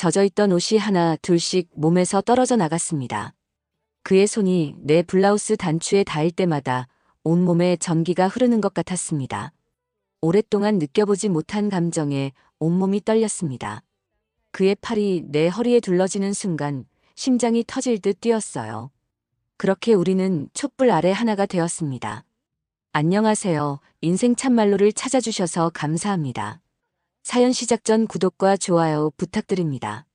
젖어있던 옷이 하나 둘씩 몸에서 떨어져 나갔습니다. 그의 손이 내 블라우스 단추에 닿을 때마다 온몸에 전기가 흐르는 것 같았습니다. 오랫동안 느껴보지 못한 감정에 온몸이 떨렸습니다. 그의 팔이 내 허리에 둘러지는 순간 심장이 터질 듯 뛰었어요. 그렇게 우리는 촛불 아래 하나가 되었습니다. 안녕하세요. 인생 참말로를 찾아주셔서 감사합니다. 사연 시작 전 구독과 좋아요 부탁드립니다.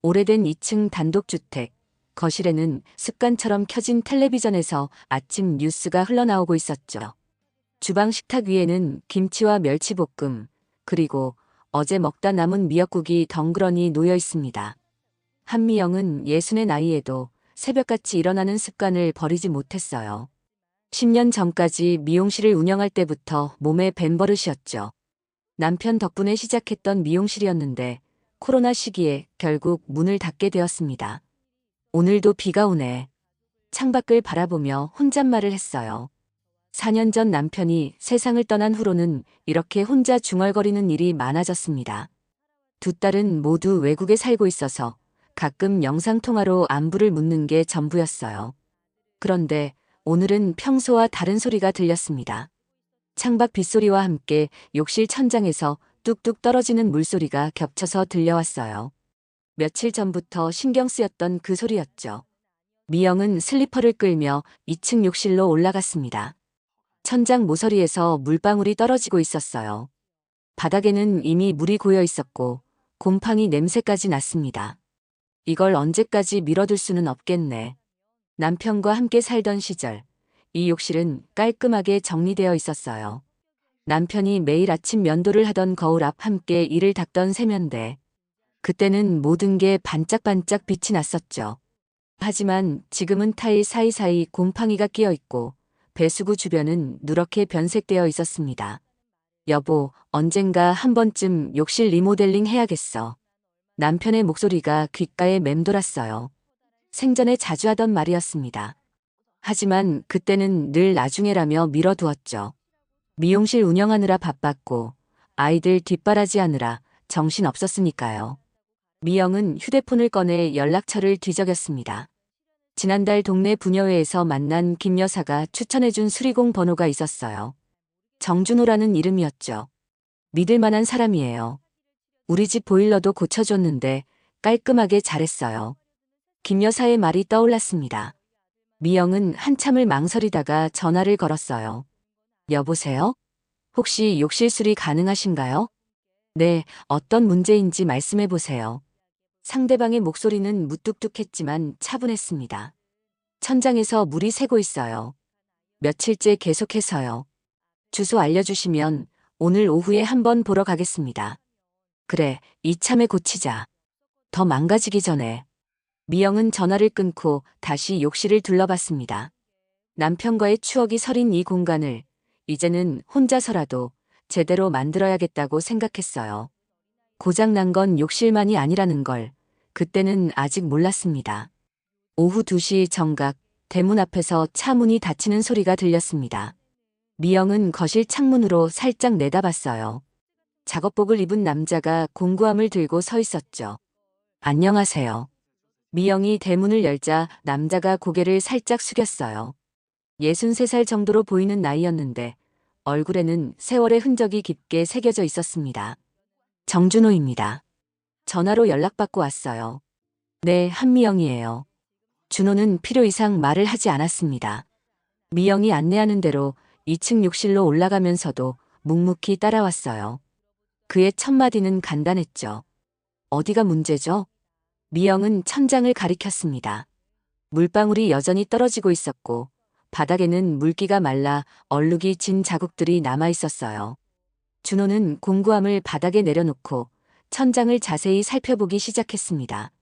오래된 2층 단독주택. 거실에는 습관처럼 켜진 텔레비전에서 아침 뉴스가 흘러나오고 있었죠. 주방 식탁 위에는 김치와 멸치볶음, 그리고 어제 먹다 남은 미역국이 덩그러니 놓여 있습니다. 한미영은 60의 나이에도 새벽같이 일어나는 습관을 버리지 못했어요. 10년 전까지 미용실을 운영할 때부터 몸에 밴 버릇이었죠. 남편 덕분에 시작했던 미용실이었는데 코로나 시기에 결국 문을 닫게 되었습니다. 오늘도 비가 오네. 창밖을 바라보며 혼잣말을 했어요. 4년 전 남편이 세상을 떠난 후로는 이렇게 혼자 중얼거리는 일이 많아졌습니다. 두 딸은 모두 외국에 살고 있어서 가끔 영상통화로 안부를 묻는 게 전부였어요. 그런데 오늘은 평소와 다른 소리가 들렸습니다. 창밖 빗소리와 함께 욕실 천장에서 뚝뚝 떨어지는 물소리가 겹쳐서 들려왔어요. 며칠 전부터 신경 쓰였던 그 소리였죠. 미영은 슬리퍼를 끌며 2층 욕실로 올라갔습니다. 천장 모서리에서 물방울이 떨어지고 있었어요. 바닥에는 이미 물이 고여 있었고 곰팡이 냄새까지 났습니다. 이걸 언제까지 미뤄둘 수는 없겠네. 남편과 함께 살던 시절, 이 욕실은 깔끔하게 정리되어 있었어요. 남편이 매일 아침 면도를 하던 거울 앞 함께 이를 닦던 세면대. 그때는 모든 게 반짝반짝 빛이 났었죠. 하지만 지금은 타일 사이사이 곰팡이가 끼어 있고 배수구 주변은 누렇게 변색되어 있었습니다. 여보, 언젠가 한 번쯤 욕실 리모델링 해야겠어. 남편의 목소리가 귓가에 맴돌았어요. 생전에 자주 하던 말이었습니다. 하지만 그때는 늘 나중에라며 미뤄두었죠. 미용실 운영하느라 바빴고 아이들 뒷바라지하느라 정신 없었으니까요. 미영은 휴대폰을 꺼내 연락처를 뒤적였습니다. 지난달 동네 부녀회에서 만난 김 여사가 추천해준 수리공 번호가 있었어요. 정준호라는 이름이었죠. 믿을 만한 사람이에요. 우리 집 보일러도 고쳐줬는데 깔끔하게 잘했어요. 김 여사의 말이 떠올랐습니다. 미영은 한참을 망설이다가 전화를 걸었어요. 여보세요? 혹시 욕실 수리 가능하신가요? 네, 어떤 문제인지 말씀해보세요. 상대방의 목소리는 무뚝뚝했지만 차분했습니다. 천장에서 물이 새고 있어요. 며칠째 계속해서요. 주소 알려주시면 오늘 오후에 한번 보러 가겠습니다. 그래, 이참에 고치자. 더 망가지기 전에. 미영은 전화를 끊고 다시 욕실을 둘러봤습니다. 남편과의 추억이 서린 이 공간을 이제는 혼자서라도 제대로 만들어야겠다고 생각했어요. 고장난 건 욕실만이 아니라는 걸 그때는 아직 몰랐습니다. 오후 2시 정각 대문 앞에서 차 문이 닫히는 소리가 들렸습니다. 미영은 거실 창문으로 살짝 내다봤어요. 작업복을 입은 남자가 공구함을 들고 서 있었죠. 안녕하세요. 미영이 대문을 열자 남자가 고개를 살짝 숙였어요. 63살 정도로 보이는 나이였는데 얼굴에는 세월의 흔적이 깊게 새겨져 있었습니다. 정준호입니다. 전화로 연락받고 왔어요. 네, 한미영이에요. 준호는 필요 이상 말을 하지 않았습니다. 미영이 안내하는 대로 2층 욕실로 올라가면서도 묵묵히 따라왔어요. 그의 첫 마디는 간단했죠. 어디가 문제죠? 미영은 천장을 가리켰습니다. 물방울이 여전히 떨어지고 있었고 바닥에는 물기가 말라 얼룩이 진 자국들이 남아 있었어요. 준호는 공구함을 바닥에 내려놓고 천장을 자세히 살펴보기 시작했습니다.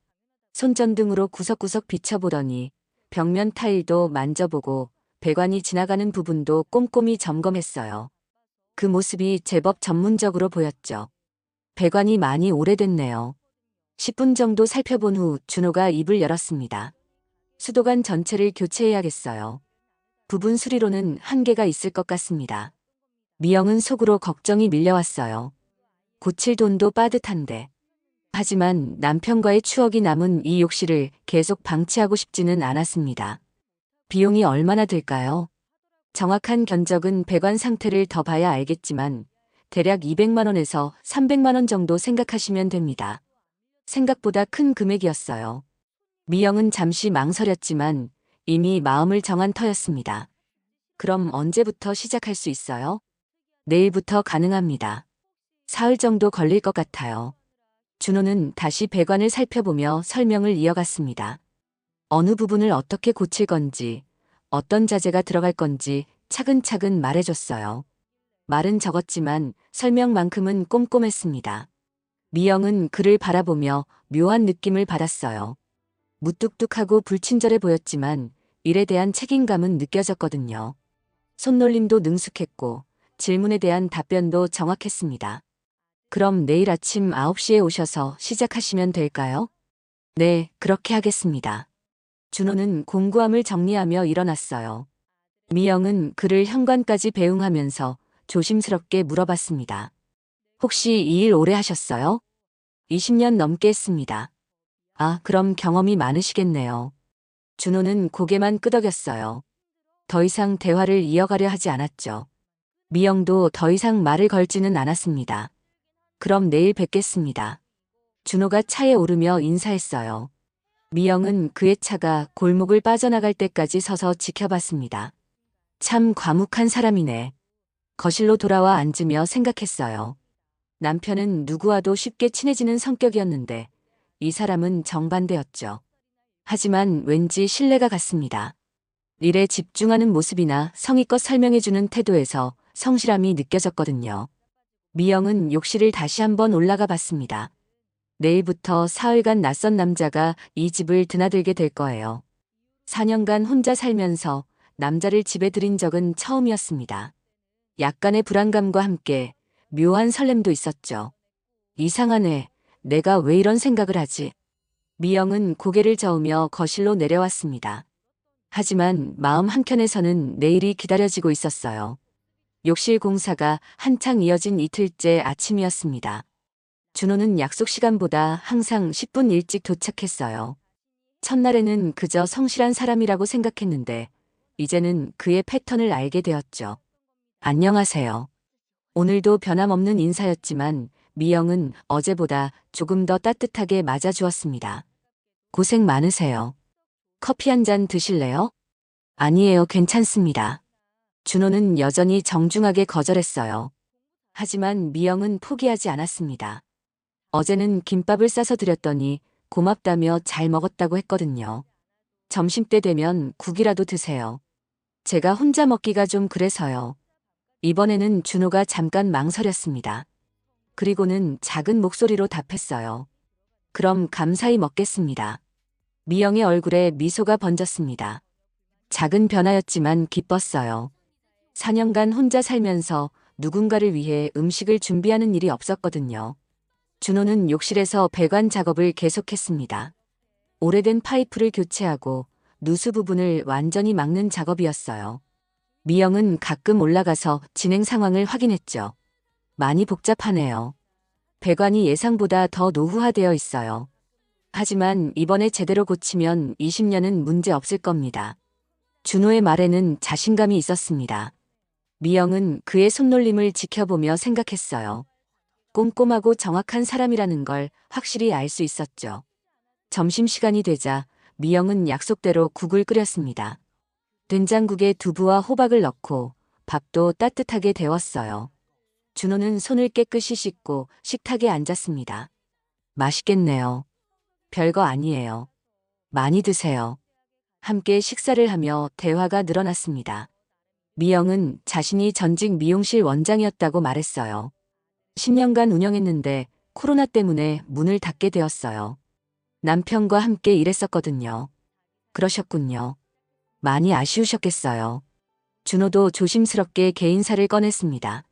손전등으로 구석구석 비춰보더니 벽면 타일도 만져보고 배관이 지나가는 부분도 꼼꼼히 점검했어요. 그 모습이 제법 전문적으로 보였죠. 배관이 많이 오래됐네요. 10분 정도 살펴본 후 준호가 입을 열었습니다. 수도관 전체를 교체해야겠어요. 부분 수리로는 한계가 있을 것 같습니다. 미영은 속으로 걱정이 밀려왔어요. 고칠 돈도 빠듯한데. 하지만 남편과의 추억이 남은 이 욕실을 계속 방치하고 싶지는 않았습니다. 비용이 얼마나 들까요? 정확한 견적은 배관 상태를 더 봐야 알겠지만 대략 200만 원에서 300만 원 정도 생각하시면 됩니다. 생각보다 큰 금액이었어요. 미영은 잠시 망설였지만 이미 마음을 정한 터였습니다. 그럼 언제부터 시작할 수 있어요? 내일부터 가능합니다. 사흘 정도 걸릴 것 같아요. 준호는 다시 배관을 살펴보며 설명을 이어갔습니다. 어느 부분을 어떻게 고칠 건지, 어떤 자재가 들어갈 건지 차근차근 말해줬어요. 말은 적었지만 설명만큼은 꼼꼼했습니다. 미영은 그를 바라보며 묘한 느낌을 받았어요. 무뚝뚝하고 불친절해 보였지만 일에 대한 책임감은 느껴졌거든요. 손놀림도 능숙했고 질문에 대한 답변도 정확했습니다. 그럼 내일 아침 9시에 오셔서 시작하시면 될까요? 네, 그렇게 하겠습니다. 준호는 공구함을 정리하며 일어났어요. 미영은 그를 현관까지 배웅하면서 조심스럽게 물어봤습니다. 혹시 이 일 오래 하셨어요? 20년 넘게 했습니다. 아, 그럼 경험이 많으시겠네요. 준호는 고개만 끄덕였어요. 더 이상 대화를 이어가려 하지 않았죠. 미영도 더 이상 말을 걸지는 않았습니다. 그럼 내일 뵙겠습니다. 준호가 차에 오르며 인사했어요. 미영은 그의 차가 골목을 빠져나갈 때까지 서서 지켜봤습니다. 참 과묵한 사람이네. 거실로 돌아와 앉으며 생각했어요. 남편은 누구와도 쉽게 친해지는 성격이었는데 이 사람은 정반대였죠. 하지만 왠지 신뢰가 갔습니다. 일에 집중하는 모습이나 성의껏 설명해주는 태도에서 성실함이 느껴졌거든요. 미영은 욕실을 다시 한번 올라가 봤습니다. 내일부터 사흘간 낯선 남자가 이 집을 드나들게 될 거예요. 4년간 혼자 살면서 남자를 집에 들인 적은 처음이었습니다. 약간의 불안감과 함께 묘한 설렘도 있었죠. 이상하네. 내가 왜 이런 생각을 하지? 미영은 고개를 저으며 거실로 내려왔습니다. 하지만 마음 한켠에서는 내일이 기다려지고 있었어요. 욕실 공사가 한창 이어진 이틀째 아침이었습니다. 준호는 약속 시간보다 항상 10분 일찍 도착했어요. 첫날에는 그저 성실한 사람이라고 생각했는데 이제는 그의 패턴을 알게 되었죠. 안녕하세요. 오늘도 변함없는 인사였지만 미영은 어제보다 조금 더 따뜻하게 맞아주었습니다. 고생 많으세요. 커피 한 잔 드실래요? 아니에요, 괜찮습니다. 준호는 여전히 정중하게 거절했어요. 하지만 미영은 포기하지 않았습니다. 어제는 김밥을 싸서 드렸더니 고맙다며 잘 먹었다고 했거든요. 점심때 되면 국이라도 드세요. 제가 혼자 먹기가 좀 그래서요. 이번에는 준호가 잠깐 망설였습니다. 그리고는 작은 목소리로 답했어요. 그럼 감사히 먹겠습니다. 미영의 얼굴에 미소가 번졌습니다. 작은 변화였지만 기뻤어요. 4년간 혼자 살면서 누군가를 위해 음식을 준비하는 일이 없었거든요. 준호는 욕실에서 배관 작업을 계속했습니다. 오래된 파이프를 교체하고 누수 부분을 완전히 막는 작업이었어요. 미영은 가끔 올라가서 진행 상황을 확인했죠. 많이 복잡하네요. 배관이 예상보다 더 노후화되어 있어요. 하지만 이번에 제대로 고치면 20년은 문제 없을 겁니다. 준호의 말에는 자신감이 있었습니다. 미영은 그의 손놀림을 지켜보며 생각했어요. 꼼꼼하고 정확한 사람이라는 걸 확실히 알 수 있었죠. 점심시간이 되자 미영은 약속대로 국을 끓였습니다. 된장국에 두부와 호박을 넣고 밥도 따뜻하게 데웠어요. 준호는 손을 깨끗이 씻고 식탁에 앉았습니다. 맛있겠네요. 별거 아니에요. 많이 드세요. 함께 식사를 하며 대화가 늘어났습니다. 미영은 자신이 전직 미용실 원장이었다고 말했어요. 10년간 운영했는데 코로나 때문에 문을 닫게 되었어요. 남편과 함께 일했었거든요. 그러셨군요. 많이 아쉬우셨겠어요. 준호도 조심스럽게 개인사를 꺼냈습니다.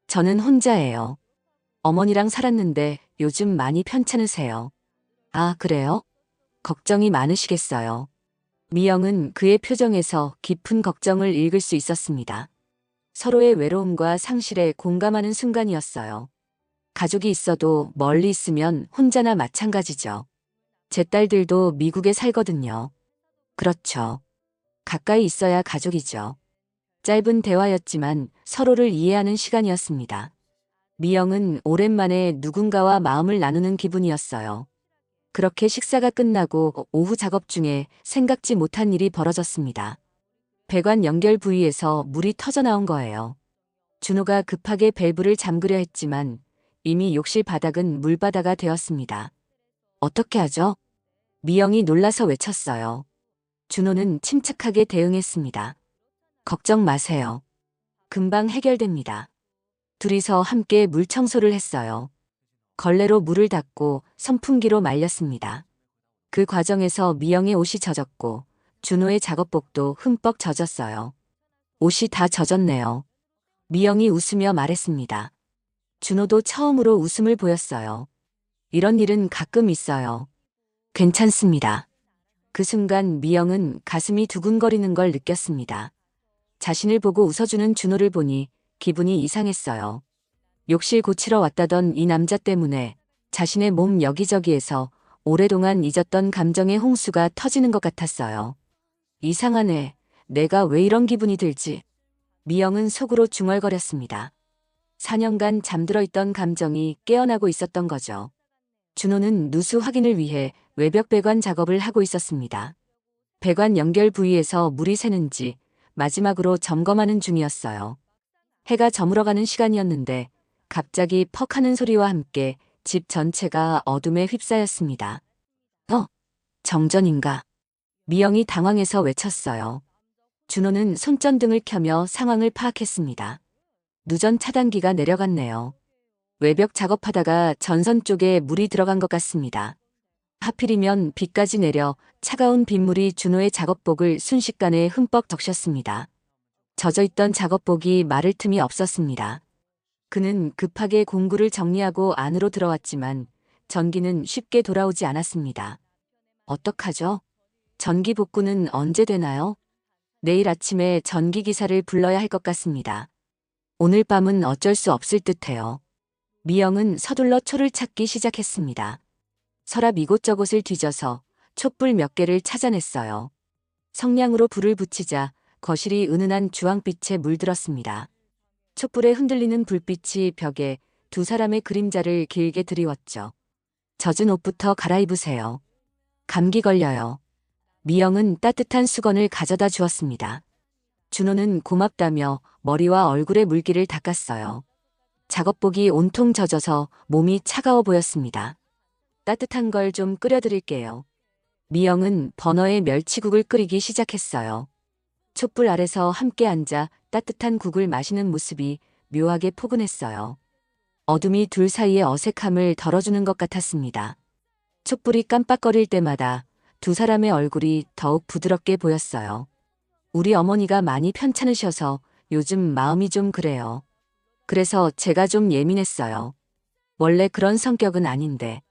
저는 혼자예요. 어머니랑 살았는데 요즘 많이 편찮으세요. 아, 그래요? 걱정이 많으시겠어요. 미영은 그의 표정에서 깊은 걱정을 읽을 수 있었습니다. 서로의 외로움과 상실에 공감하는 순간이었어요. 가족이 있어도 멀리 있으면 혼자나 마찬가지죠. 제 딸들도 미국에 살거든요. 그렇죠. 가까이 있어야 가족이죠. 짧은 대화였지만 서로를 이해하는 시간이었습니다. 미영은 오랜만에 누군가와 마음을 나누는 기분이었어요. 그렇게 식사가 끝나고 오후 작업 중에 생각지 못한 일이 벌어졌습니다. 배관 연결 부위에서 물이 터져나온 거예요. 준호가 급하게 밸브를 잠그려 했지만 이미 욕실 바닥은 물바다가 되었습니다. 어떻게 하죠? 미영이 놀라서 외쳤어요. 준호는 침착하게 대응했습니다. 걱정 마세요. 금방 해결됩니다. 둘이서 함께 물 청소를 했어요. 걸레로 물을 닦고 선풍기로 말렸습니다. 그 과정에서 미영의 옷이 젖었고 준호의 작업복도 흠뻑 젖었어요. 옷이 다 젖었네요. 미영이 웃으며 말했습니다. 준호도 처음으로 웃음을 보였어요. 이런 일은 가끔 있어요. 괜찮습니다. 그 순간 미영은 가슴이 두근거리는 걸 느꼈습니다. 자신을 보고 웃어주는 준호를 보니 기분이 이상했어요. 욕실 고치러 왔다던 이 남자 때문에 자신의 몸 여기저기에서 오랫동안 잊었던 감정의 홍수가 터지는 것 같았어요. 이상하네. 내가 왜 이런 기분이 들지? 미영은 속으로 중얼거렸습니다. 4년간 잠들어 있던 감정이 깨어나고 있었던 거죠. 준호는 누수 확인을 위해 외벽 배관 작업을 하고 있었습니다. 배관 연결 부위에서 물이 새는지 마지막으로 점검하는 중이었어요. 해가 저물어가는 시간이었는데 갑자기 퍽 하는 소리와 함께 집 전체가 어둠에 휩싸였습니다. 정전인가? 미영이 당황해서 외쳤어요. 준호는 손전등을 켜며 상황을 파악했습니다. 누전 차단기가 내려갔네요. 외벽 작업하다가 전선 쪽에 물이 들어간 것 같습니다. 하필이면 비까지 내려 차가운 빗물이 준호의 작업복을 순식간에 흠뻑 적셨습니다. 젖어있던 작업복이 마를 틈이 없었습니다. 그는 급하게 공구를 정리하고 안으로 들어왔지만 전기는 쉽게 돌아오지 않았습니다. 어떡하죠? 전기 복구는 언제 되나요? 내일 아침에 전기기사를 불러야 할 것 같습니다. 오늘 밤은 어쩔 수 없을 듯해요. 미영은 서둘러 초를 찾기 시작했습니다. 서랍 이곳저곳을 뒤져서 촛불 몇 개를 찾아냈어요. 성냥으로 불을 붙이자 거실이 은은한 주황빛에 물들었습니다. 촛불에 흔들리는 불빛이 벽에 두 사람의 그림자를 길게 드리웠죠. 젖은 옷부터 갈아입으세요. 감기 걸려요. 미영은 따뜻한 수건을 가져다 주었습니다. 준호는 고맙다며 머리와 얼굴의 물기를 닦았어요. 작업복이 온통 젖어서 몸이 차가워 보였습니다. 따뜻한 걸 좀 끓여드릴게요. 미영은 버너에 멸치국을 끓이기 시작했어요. 촛불 아래서 함께 앉아 따뜻한 국을 마시는 모습이 묘하게 포근했어요. 어둠이 둘 사이의 어색함을 덜어주는 것 같았습니다. 촛불이 깜빡거릴 때마다 두 사람의 얼굴이 더욱 부드럽게 보였어요. 우리 어머니가 많이 편찮으셔서 요즘 마음이 좀 그래요. 그래서 제가 좀 예민했어요. 원래 그런 성격은 아닌데.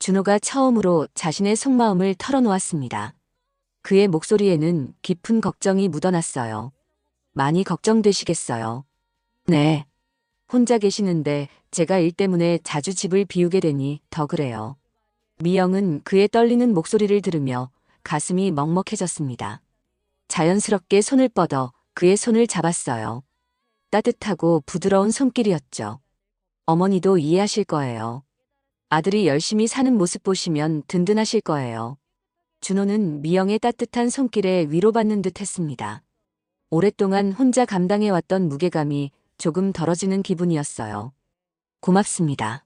준호가 처음으로 자신의 속마음을 털어놓았습니다. 그의 목소리에는 깊은 걱정이 묻어났어요. 많이 걱정되시겠어요. 네. 혼자 계시는데 제가 일 때문에 자주 집을 비우게 되니 더 그래요. 미영은 그의 떨리는 목소리를 들으며 가슴이 먹먹해졌습니다. 자연스럽게 손을 뻗어 그의 손을 잡았어요. 따뜻하고 부드러운 손길이었죠. 어머니도 이해하실 거예요. 아들이 열심히 사는 모습 보시면 든든하실 거예요. 준호는 미영의 따뜻한 손길에 위로받는 듯 했습니다. 오랫동안 혼자 감당해왔던 무게감이 조금 덜어지는 기분이었어요. 고맙습니다.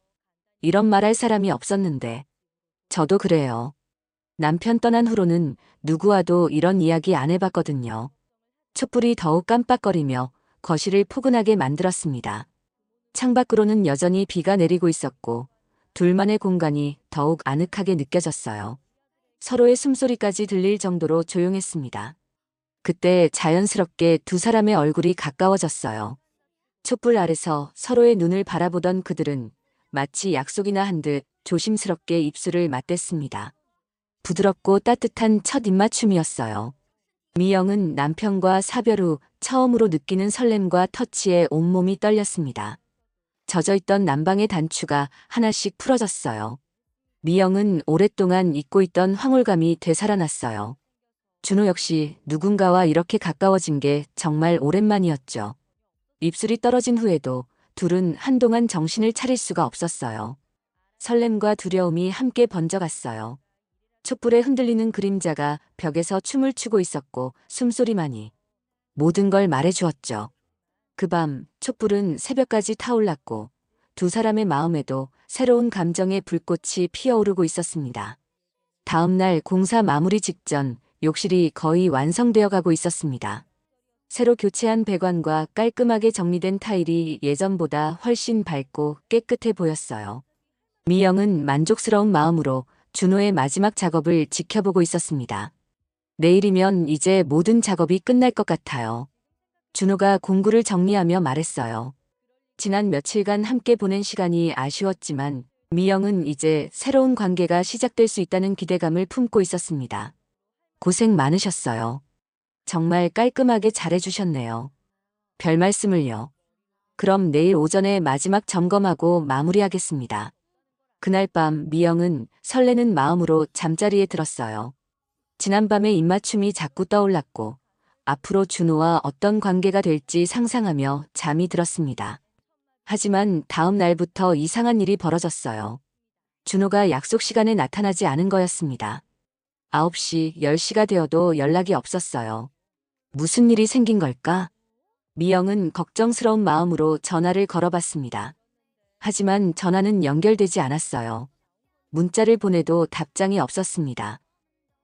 이런 말할 사람이 없었는데. 저도 그래요. 남편 떠난 후로는 누구와도 이런 이야기 안 해봤거든요. 촛불이 더욱 깜빡거리며 거실을 포근하게 만들었습니다. 창밖으로는 여전히 비가 내리고 있었고 둘만의 공간이 더욱 아늑하게 느껴졌어요. 서로의 숨소리까지 들릴 정도로 조용했습니다. 그때 자연스럽게 두 사람의 얼굴이 가까워졌어요. 촛불 아래서 서로의 눈을 바라보던 그들은 마치 약속이나 한 듯 조심스럽게 입술을 맞댔습니다. 부드럽고 따뜻한 첫 입맞춤이었어요. 미영은 남편과 사별 후 처음으로 느끼는 설렘과 터치에 온몸이 떨렸습니다. 젖어있던 난방의 단추가 하나씩 풀어졌어요. 미영은 오랫동안 잊고 있던 황홀감이 되살아났어요. 준호 역시 누군가와 이렇게 가까워진 게 정말 오랜만이었죠. 입술이 떨어진 후에도 둘은 한동안 정신을 차릴 수가 없었어요. 설렘과 두려움이 함께 번져갔어요. 촛불에 흔들리는 그림자가 벽에서 춤을 추고 있었고 숨소리만이 모든 걸 말해주었죠. 그 밤 촛불은 새벽까지 타올랐고 두 사람의 마음에도 새로운 감정의 불꽃이 피어오르고 있었습니다. 다음 날 공사 마무리 직전 욕실이 거의 완성되어 가고 있었습니다. 새로 교체한 배관과 깔끔하게 정리된 타일이 예전보다 훨씬 밝고 깨끗해 보였어요. 미영은 만족스러운 마음으로 준호의 마지막 작업을 지켜보고 있었습니다. 내일이면 이제 모든 작업이 끝날 것 같아요. 준호가 공구를 정리하며 말했어요. 지난 며칠간 함께 보낸 시간이 아쉬웠지만 미영은 이제 새로운 관계가 시작될 수 있다는 기대감을 품고 있었습니다. 고생 많으셨어요. 정말 깔끔하게 잘해주셨네요. 별 말씀을요. 그럼 내일 오전에 마지막 점검하고 마무리하겠습니다. 그날 밤 미영은 설레는 마음으로 잠자리에 들었어요. 지난밤의 입맞춤이 자꾸 떠올랐고 앞으로 준호와 어떤 관계가 될지 상상하며 잠이 들었습니다. 하지만 다음 날부터 이상한 일이 벌어졌어요. 준호가 약속 시간에 나타나지 않은 거였습니다. 9시, 10시가 되어도 연락이 없었어요. 무슨 일이 생긴 걸까? 미영은 걱정스러운 마음으로 전화를 걸어봤습니다. 하지만 전화는 연결되지 않았어요. 문자를 보내도 답장이 없었습니다.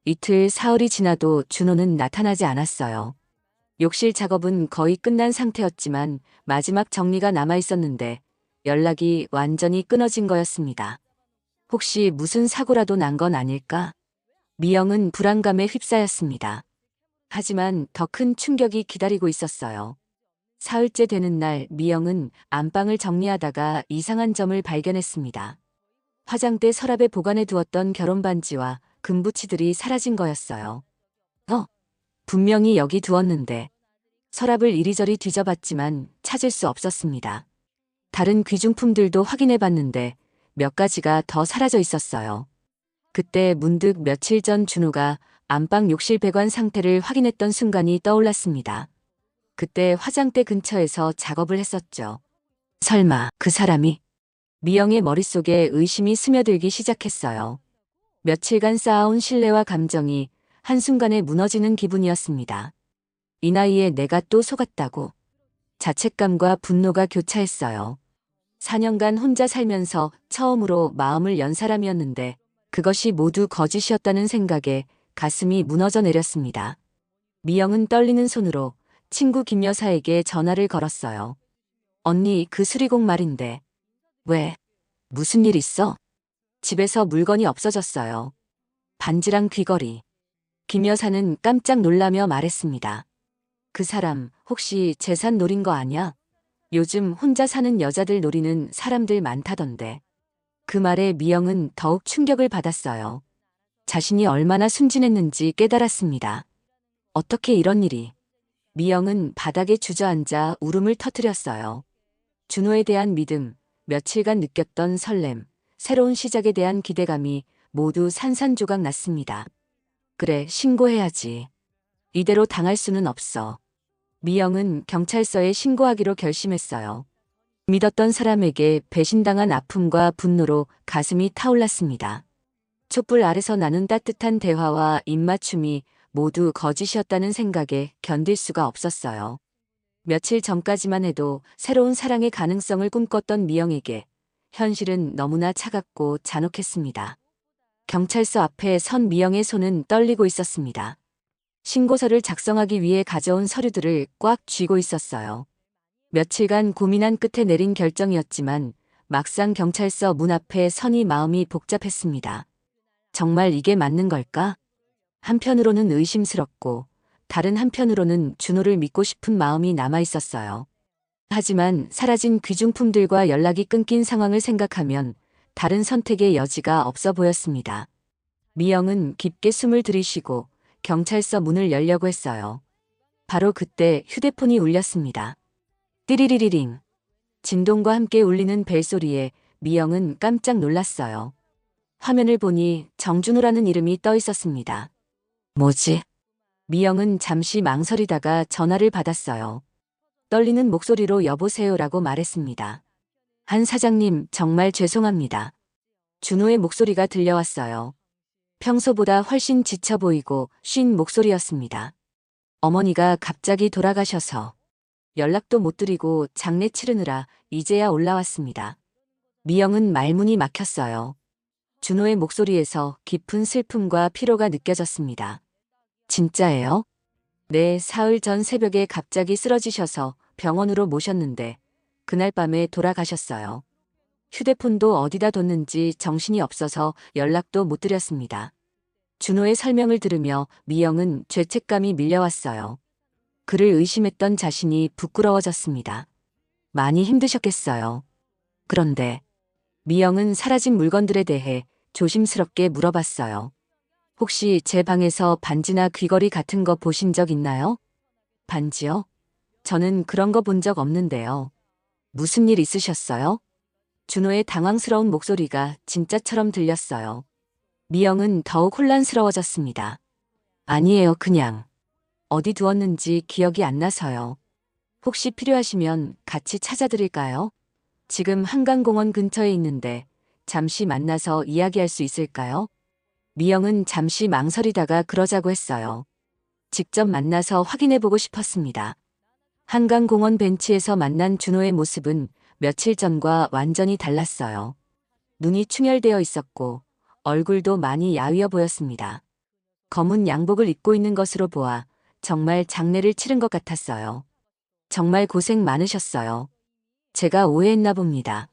이틀, 사흘이 지나도 준호는 나타나지 않았어요. 욕실 작업은 거의 끝난 상태였지만 마지막 정리가 남아 있었는데 연락이 완전히 끊어진 거였습니다. 혹시 무슨 사고라도 난 건 아닐까? 미영은 불안감에 휩싸였습니다. 하지만 더 큰 충격이 기다리고 있었어요. 사흘째 되는 날 미영은 안방을 정리하다가 이상한 점을 발견했습니다. 화장대 서랍에 보관해 두었던 결혼반지와 금부치들이 사라진 거였어요. 분명히 여기 두었는데. 서랍을 이리저리 뒤져봤지만 찾을 수 없었습니다. 다른 귀중품들도 확인해 봤는데 몇 가지가 더 사라져 있었어요. 그때 문득 며칠 전 준호가 안방 욕실 배관 상태를 확인했던 순간이 떠올랐습니다. 그때 화장대 근처에서 작업을 했었죠. 설마 그 사람이? 미영의 머릿속에 의심이 스며들기 시작했어요. 며칠간 쌓아온 신뢰와 감정이 한순간에 무너지는 기분이었습니다. 이 나이에 내가 또 속았다고. 자책감과 분노가 교차했어요. 4년간 혼자 살면서 처음으로 마음을 연 사람이었는데 그것이 모두 거짓이었다는 생각에 가슴이 무너져 내렸습니다. 미영은 떨리는 손으로 친구 김 여사에게 전화를 걸었어요. 언니, 그 수리공 말인데. 왜? 무슨 일 있어? 집에서 물건이 없어졌어요. 반지랑 귀걸이. 김 여사는 깜짝 놀라며 말했습니다. 그 사람 혹시 재산 노린 거 아냐? 요즘 혼자 사는 여자들 노리는 사람들 많다던데. 그 말에 미영은 더욱 충격을 받았어요. 자신이 얼마나 순진했는지 깨달았습니다. 어떻게 이런 일이? 미영은 바닥에 주저앉아 울음을 터뜨렸어요. 준호에 대한 믿음, 며칠간 느꼈던 설렘, 새로운 시작에 대한 기대감이 모두 산산조각 났습니다. 그래, 신고해야지. 이대로 당할 수는 없어. 미영은 경찰서에 신고하기로 결심했어요. 믿었던 사람에게 배신당한 아픔과 분노로 가슴이 타올랐습니다. 촛불 아래서 나눈 따뜻한 대화와 입맞춤이 모두 거짓이었다는 생각에 견딜 수가 없었어요. 며칠 전까지만 해도 새로운 사랑의 가능성을 꿈꿨던 미영에게 현실은 너무나 차갑고 잔혹했습니다. 경찰서 앞에 선 미영의 손은 떨리고 있었습니다. 신고서를 작성하기 위해 가져온 서류들을 꽉 쥐고 있었어요. 며칠간 고민한 끝에 내린 결정이었지만 막상 경찰서 문 앞에 서니 마음이 복잡했습니다. 정말 이게 맞는 걸까? 한편으로는 의심스럽고 다른 한편으로는 준호를 믿고 싶은 마음이 남아 있었어요. 하지만 사라진 귀중품들과 연락이 끊긴 상황을 생각하면 다른 선택의 여지가 없어 보였습니다. 미영은 깊게 숨을 들이쉬고 경찰서 문을 열려고 했어요. 바로 그때 휴대폰이 울렸습니다. 띠리리리링. 진동과 함께 울리는 벨소리에 미영은 깜짝 놀랐어요. 화면을 보니 정준호라는 이름이 떠 있었습니다. 뭐지? 미영은 잠시 망설이다가 전화를 받았어요. 떨리는 목소리로 여보세요라고 말했습니다. 한 사장님, 정말 죄송합니다. 준호의 목소리가 들려왔어요. 평소보다 훨씬 지쳐 보이고 쉰 목소리였습니다. 어머니가 갑자기 돌아가셔서 연락도 못 드리고 장례 치르느라 이제야 올라왔습니다. 미영은 말문이 막혔어요. 준호의 목소리에서 깊은 슬픔과 피로가 느껴졌습니다. 진짜예요? 네, 사흘 전 새벽에 갑자기 쓰러지셔서 병원으로 모셨는데 그날 밤에 돌아가셨어요. 휴대폰도 어디다 뒀는지 정신이 없어서 연락도 못 드렸습니다. 준호의 설명을 들으며 미영은 죄책감이 밀려왔어요. 그를 의심했던 자신이 부끄러워졌습니다. 많이 힘드셨겠어요. 그런데 미영은 사라진 물건들에 대해 조심스럽게 물어봤어요. 혹시 제 방에서 반지나 귀걸이 같은 거 보신 적 있나요? 반지요? 저는 그런 거 본 적 없는데요. 무슨 일 있으셨어요? 준호의 당황스러운 목소리가 진짜처럼 들렸어요. 미영은 더욱 혼란스러워졌습니다. 아니에요, 그냥. 어디 두었는지 기억이 안 나서요. 혹시 필요하시면 같이 찾아드릴까요? 지금 한강공원 근처에 있는데 잠시 만나서 이야기할 수 있을까요? 미영은 잠시 망설이다가 그러자고 했어요. 직접 만나서 확인해보고 싶었습니다. 한강공원 벤치에서 만난 준호의 모습은 며칠 전과 완전히 달랐어요. 눈이 충혈되어 있었고 얼굴도 많이 야위어 보였습니다. 검은 양복을 입고 있는 것으로 보아 정말 장례를 치른 것 같았어요. 정말 고생 많으셨어요. 제가 오해했나 봅니다.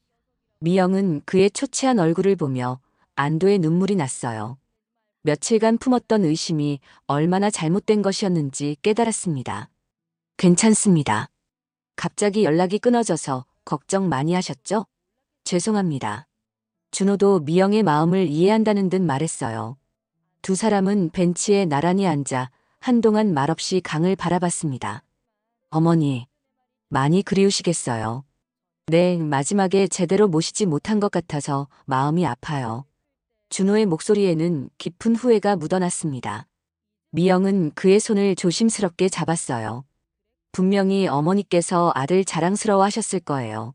미영은 그의 초췌한 얼굴을 보며 안도의 눈물이 났어요. 며칠간 품었던 의심이 얼마나 잘못된 것이었는지 깨달았습니다. 괜찮습니다. 갑자기 연락이 끊어져서 걱정 많이 하셨죠? 죄송합니다. 준호도 미영의 마음을 이해한다는 듯 말했어요. 두 사람은 벤치에 나란히 앉아 한동안 말없이 강을 바라봤습니다. 어머니, 많이 그리우시겠어요. 네, 마지막에 제대로 모시지 못한 것 같아서 마음이 아파요. 준호의 목소리에는 깊은 후회가 묻어났습니다. 미영은 그의 손을 조심스럽게 잡았어요. 분명히 어머니께서 아들 자랑스러워 하셨을 거예요.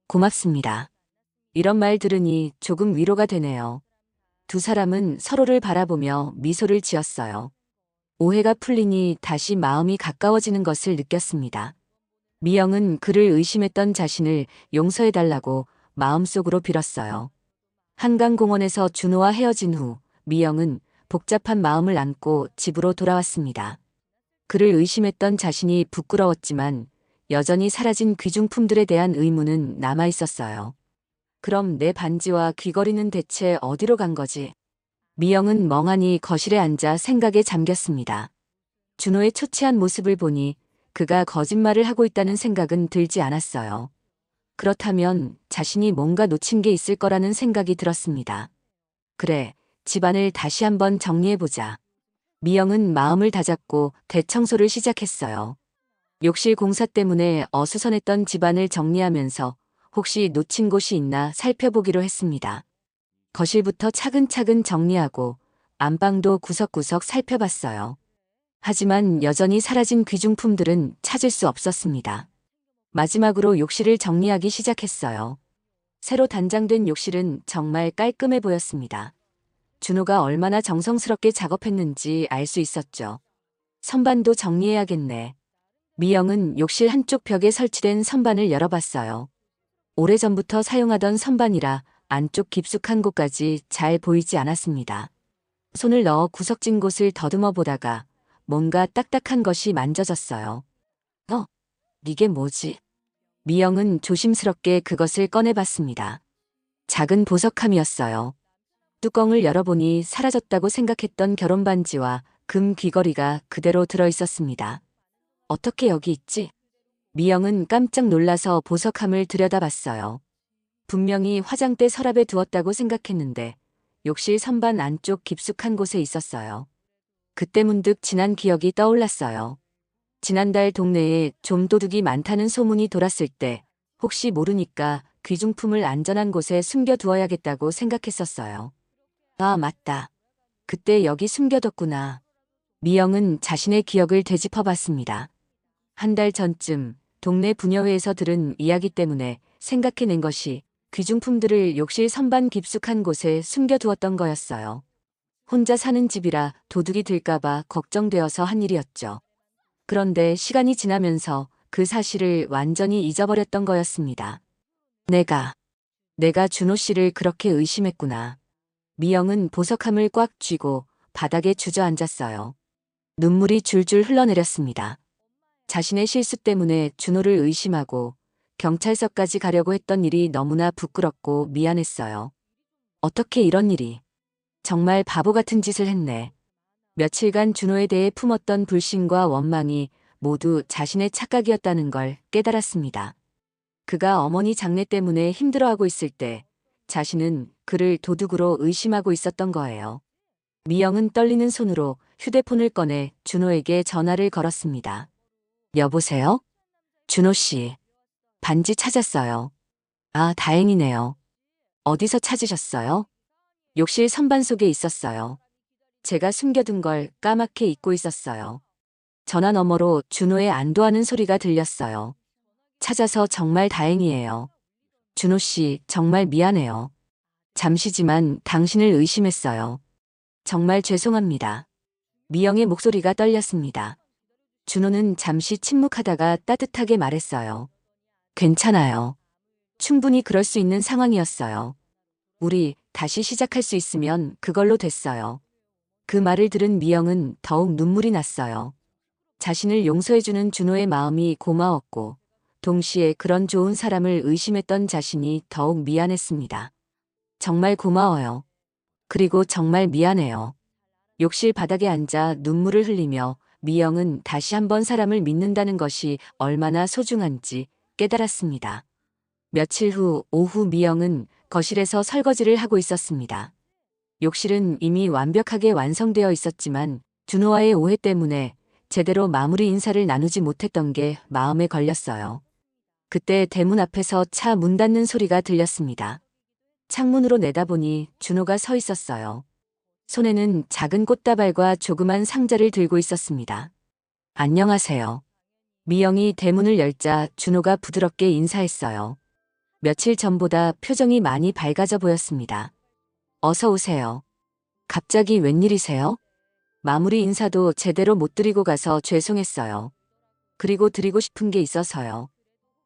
고맙습니다. 이런 말 들으니 조금 위로가 되네요. 두 사람은 서로를 바라보며 미소를 지었어요. 오해가 풀리니 다시 마음이 가까워지는 것을 느꼈습니다. 미영은 그를 의심했던 자신을 용서해달라고 마음속으로 빌었어요. 한강공원에서 준호와 헤어진 후 미영은 복잡한 마음을 안고 집으로 돌아왔습니다. 그를 의심했던 자신이 부끄러웠지만 여전히 사라진 귀중품들에 대한 의문은 남아있었어요. 그럼 내 반지와 귀걸이는 대체 어디로 간 거지? 미영은 멍하니 거실에 앉아 생각에 잠겼습니다. 준호의 초췌한 모습을 보니 그가 거짓말을 하고 있다는 생각은 들지 않았어요. 그렇다면 자신이 뭔가 놓친 게 있을 거라는 생각이 들었습니다. 그래, 집안을 다시 한번 정리해보자. 미영은 마음을 다잡고 대청소를 시작했어요. 욕실 공사 때문에 어수선했던 집안을 정리하면서 혹시 놓친 곳이 있나 살펴보기로 했습니다. 거실부터 차근차근 정리하고 안방도 구석구석 살펴봤어요. 하지만 여전히 사라진 귀중품들은 찾을 수 없었습니다. 마지막으로 욕실을 정리하기 시작했어요. 새로 단장된 욕실은 정말 깔끔해 보였습니다. 준호가 얼마나 정성스럽게 작업했는지 알 수 있었죠. 선반도 정리해야겠네. 미영은 욕실 한쪽 벽에 설치된 선반을 열어봤어요. 오래전부터 사용하던 선반이라 안쪽 깊숙한 곳까지 잘 보이지 않았습니다. 손을 넣어 구석진 곳을 더듬어 보다가 뭔가 딱딱한 것이 만져졌어요. 이게 뭐지? 미영은 조심스럽게 그것을 꺼내봤습니다. 작은 보석함이었어요. 뚜껑을 열어보니 사라졌다고 생각했던 결혼반지와 금 귀걸이가 그대로 들어있었습니다. 어떻게 여기 있지? 미영은 깜짝 놀라서 보석함을 들여다봤어요. 분명히 화장대 서랍에 두었다고 생각했는데 욕실 선반 안쪽 깊숙한 곳에 있었어요. 그때 문득 지난 기억이 떠올랐어요. 지난달 동네에 좀도둑이 많다는 소문이 돌았을 때 혹시 모르니까 귀중품을 안전한 곳에 숨겨두어야겠다고 생각했었어요. 아, 맞다. 그때 여기 숨겨뒀구나. 미영은 자신의 기억을 되짚어봤습니다. 한 달 전쯤 동네 부녀회에서 들은 이야기 때문에 생각해낸 것이 귀중품들을 욕실 선반 깊숙한 곳에 숨겨두었던 거였어요. 혼자 사는 집이라 도둑이 들까봐 걱정되어서 한 일이었죠. 그런데 시간이 지나면서 그 사실을 완전히 잊어버렸던 거였습니다. 내가 준호 씨를 그렇게 의심했구나. 미영은 보석함을 꽉 쥐고 바닥에 주저앉았어요. 눈물이 줄줄 흘러내렸습니다. 자신의 실수 때문에 준호를 의심하고 경찰서까지 가려고 했던 일이 너무나 부끄럽고 미안했어요. 어떻게 이런 일이. 정말 바보 같은 짓을 했네. 며칠간 준호에 대해 품었던 불신과 원망이 모두 자신의 착각이었다는 걸 깨달았습니다. 그가 어머니 장례 때문에 힘들어하고 있을 때 자신은 그를 도둑으로 의심하고 있었던 거예요. 미영은 떨리는 손으로 휴대폰을 꺼내 준호에게 전화를 걸었습니다. 여보세요? 준호 씨. 반지 찾았어요. 아, 다행이네요. 어디서 찾으셨어요? 욕실 선반 속에 있었어요. 제가 숨겨둔 걸 까맣게 잊고 있었어요. 전화 너머로 준호의 안도하는 소리가 들렸어요. 찾아서 정말 다행이에요. 준호 씨, 정말 미안해요. 잠시지만 당신을 의심했어요. 정말 죄송합니다. 미영의 목소리가 떨렸습니다. 준호는 잠시 침묵하다가 따뜻하게 말했어요. 괜찮아요. 충분히 그럴 수 있는 상황이었어요. 우리 다시 시작할 수 있으면 그걸로 됐어요. 그 말을 들은 미영은 더욱 눈물이 났어요. 자신을 용서해주는 준호의 마음이 고마웠고 동시에 그런 좋은 사람을 의심했던 자신이 더욱 미안했습니다. 정말 고마워요. 그리고 정말 미안해요. 욕실 바닥에 앉아 눈물을 흘리며 미영은 다시 한번 사람을 믿는다는 것이 얼마나 소중한지 깨달았습니다. 며칠 후 오후 미영은 거실에서 설거지를 하고 있었습니다. 욕실은 이미 완벽하게 완성되어 있었지만 준호와의 오해 때문에 제대로 마무리 인사를 나누지 못했던 게 마음에 걸렸어요. 그때 대문 앞에서 차 문 닫는 소리가 들렸습니다. 창문으로 내다보니 준호가 서 있었어요. 손에는 작은 꽃다발과 조그만 상자를 들고 있었습니다. 안녕하세요. 미영이 대문을 열자 준호가 부드럽게 인사했어요. 며칠 전보다 표정이 많이 밝아져 보였습니다. 어서 오세요. 갑자기 웬일이세요? 마무리 인사도 제대로 못 드리고 가서 죄송했어요. 그리고 드리고 싶은 게 있어서요.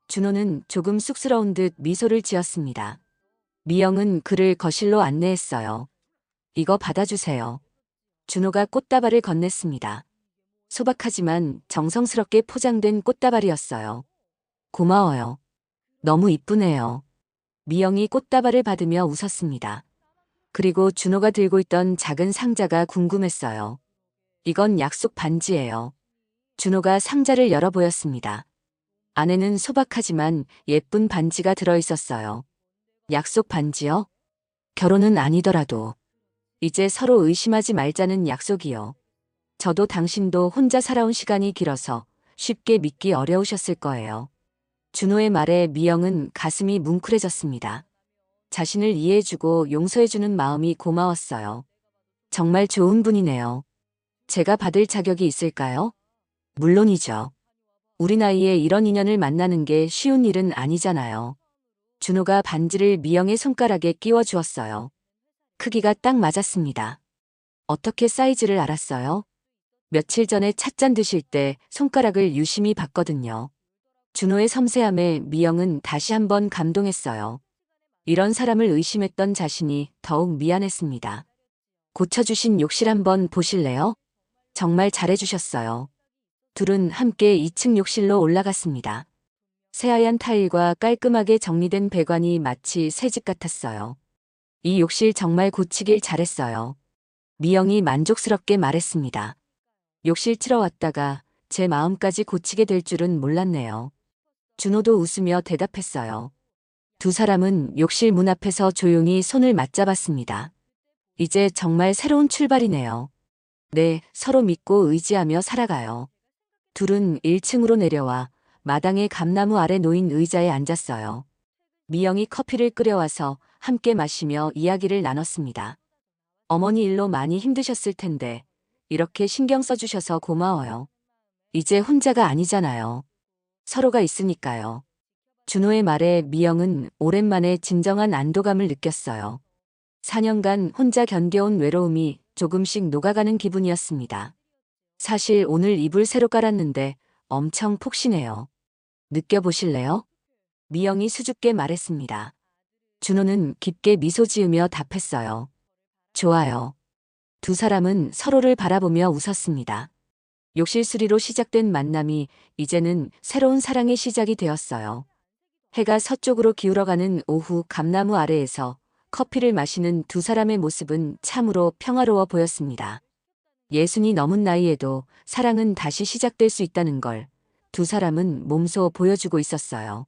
준호는 조금 쑥스러운 듯 미소를 지었습니다. 미영은 그를 거실로 안내했어요. 이거 받아주세요. 준호가 꽃다발을 건넸습니다. 소박하지만 정성스럽게 포장된 꽃다발이었어요. 고마워요. 너무 이쁘네요. 미영이 꽃다발을 받으며 웃었습니다. 그리고 준호가 들고 있던 작은 상자가 궁금했어요. 이건 약속 반지예요. 준호가 상자를 열어 보였습니다. 안에는 소박하지만 예쁜 반지가 들어 있었어요. 약속 반지요? 결혼은 아니더라도 이제 서로 의심하지 말자는 약속이요. 저도 당신도 혼자 살아온 시간이 길어서 쉽게 믿기 어려우셨을 거예요. 준호의 말에 미영은 가슴이 뭉클해졌습니다. 자신을 이해해주고 용서해주는 마음이 고마웠어요. 정말 좋은 분이네요. 제가 받을 자격이 있을까요? 물론이죠. 우리 나이에 이런 인연을 만나는 게 쉬운 일은 아니잖아요. 준호가 반지를 미영의 손가락에 끼워 주었어요. 크기가 딱 맞았습니다. 어떻게 사이즈를 알았어요? 며칠 전에 찻잔 드실 때 손가락을 유심히 봤거든요. 준호의 섬세함에 미영은 다시 한번 감동했어요. 이런 사람을 의심했던 자신이 더욱 미안했습니다. 고쳐주신 욕실 한번 보실래요? 정말 잘해주셨어요. 둘은 함께 2층 욕실로 올라갔습니다. 새하얀 타일과 깔끔하게 정리된 배관이 마치 새집 같았어요. 이 욕실 정말 고치길 잘했어요. 미영이 만족스럽게 말했습니다. 욕실 치러 왔다가 제 마음까지 고치게 될 줄은 몰랐네요. 준호도 웃으며 대답했어요. 두 사람은 욕실 문 앞에서 조용히 손을 맞잡았습니다. 이제 정말 새로운 출발이네요. 네, 서로 믿고 의지하며 살아가요. 둘은 1층으로 내려와 마당의 감나무 아래 놓인 의자에 앉았어요. 미영이 커피를 끓여와서 함께 마시며 이야기를 나눴습니다. 어머니 일로 많이 힘드셨을 텐데 이렇게 신경 써주셔서 고마워요. 이제 혼자가 아니잖아요. 서로가 있으니까요. 준호의 말에 미영은 오랜만에 진정한 안도감을 느꼈어요. 4년간 혼자 견뎌온 외로움이 조금씩 녹아가는 기분이었습니다. 사실 오늘 이불 새로 깔았는데 엄청 폭신해요. 느껴보실래요? 미영이 수줍게 말했습니다. 준호는 깊게 미소 지으며 답했어요. 좋아요. 두 사람은 서로를 바라보며 웃었습니다. 욕실수리로 시작된 만남이 이제는 새로운 사랑의 시작이 되었어요. 해가 서쪽으로 기울어가는 오후 감나무 아래에서 커피를 마시는 두 사람의 모습은 참으로 평화로워 보였습니다. 60이 넘은 나이에도 사랑은 다시 시작될 수 있다는 걸 두 사람은 몸소 보여주고 있었어요.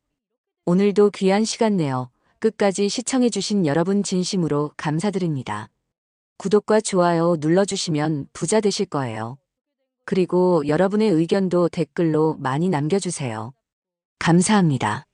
오늘도 귀한 시간 내어 끝까지 시청해주신 여러분 진심으로 감사드립니다. 구독과 좋아요 눌러주시면 부자 되실 거예요. 그리고 여러분의 의견도 댓글로 많이 남겨주세요. 감사합니다.